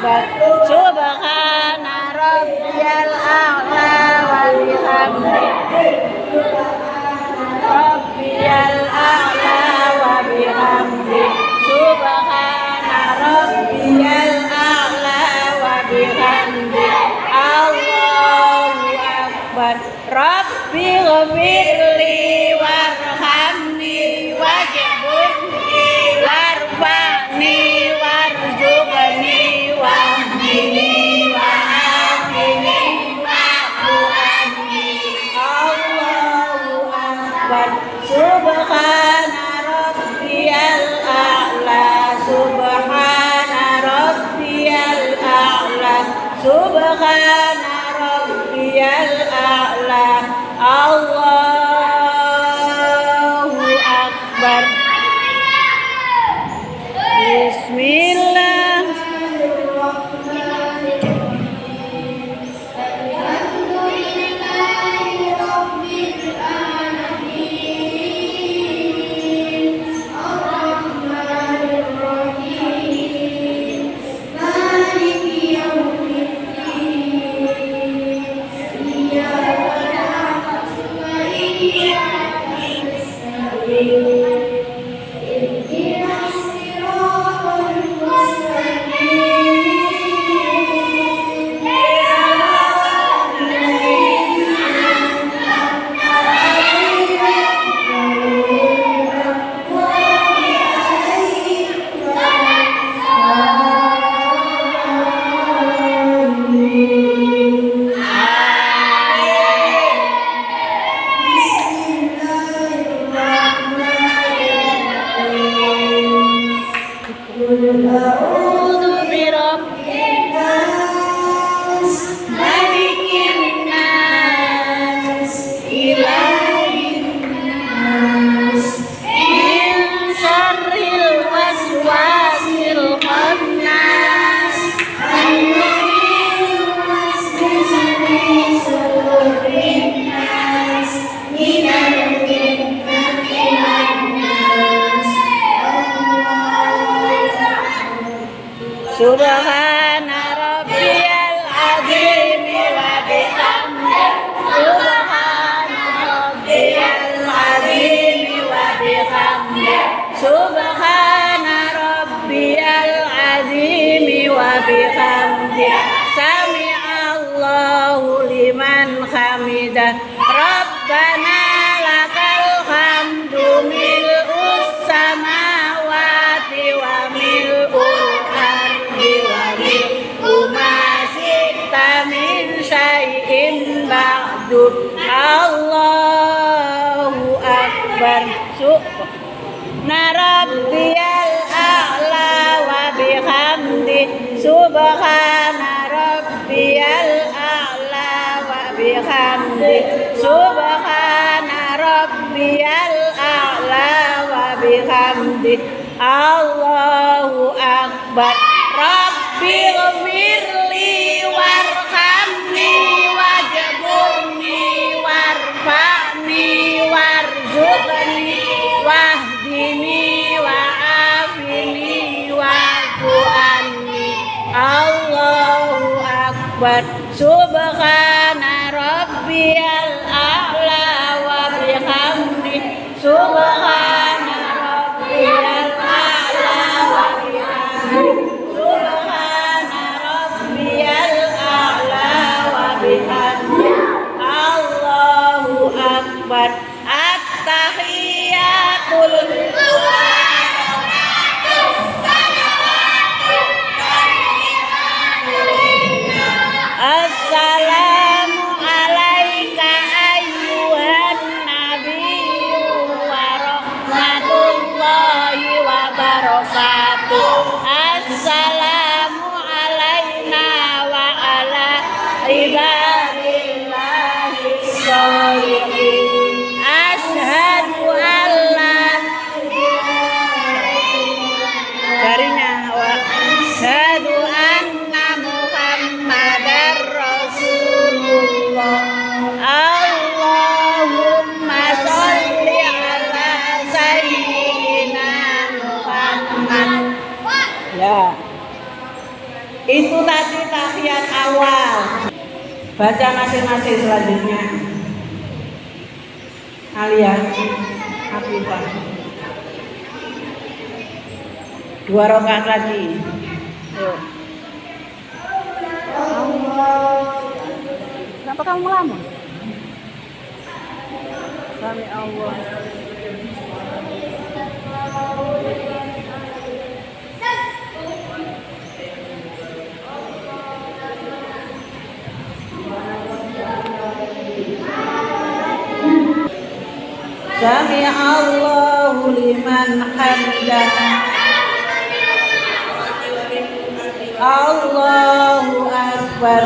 akbar. Subhana rabbiyal a'la wa bihamdihi. Rabbiyal a'la wa bihamdihi. Subhana rabbiyal a'la wa bihamdihi. Allahu akbar. Rabbi ghfirli warhamni wajburni warfa'ni warzuqni wahdini wa'afini wa'fu anni. Allahu akbar. Subhana rabbiyal a'la. Subhana rabbiyal a'la. Subhana rabbiyal a'la. Allahu akbar. Bismillahirrahmanirrahim. Alhamdulillahi rabbil alamin. Ar-rahmanir rahim. Maliki yaumiddin. Iyyaka na'budu wa iyyaka nasta'in. Ihdinas siratal mustaqim. Siratal ladzina an'amta 'alaihim ghairil maghdubi 'alaihim waladdallin. Qul a'udzu birabbin nas, malikin nas, ilahin nas, min syarril waswasil khannas, alladzi yuwaswisu fi sudurin nas, minal jinnati wan nas. Subhana rabbiyal azim wa bihamdihi. Subhana rabbiyal azim wa bihamdihi. Subhana rabbiyal azim wa bihamdihi. Sami'allahu liman hamidah. Rabbana lakal hamdu mil'us samawati wa mil'ul ardi wa mil'u ma syi'ta min syai'in ba'du. Allahu akbar. Subhana rabbiyal a'la wa bihamdihi. Subhana rabbiyal a'la wa bihamdihi. Subhana rabbiyal a'la wa bihamdihi. Allahu akbar. Rabbi ghfirli warhamni wajburni warfa'ni warzuqni wahdini wa'afini wa'fu anni. Allahu akbar. Subhana rabbiyal a'la wa bihamdihi. Subhana rabbiyal a'la wa bihamdihi. Subhana rabbiyal a'la wa bihamdihi. Allahu akbar. At-tahiyatul Assalamu Itu tadi tahiyat awal. Baca masing-masing selanjutnya. Alia, Afifah. 2 rakaat lagi. Yuk. Kenapa kamu melamun? Sami Allah. Sami Allahu liman hamidah. Allahu Akbar.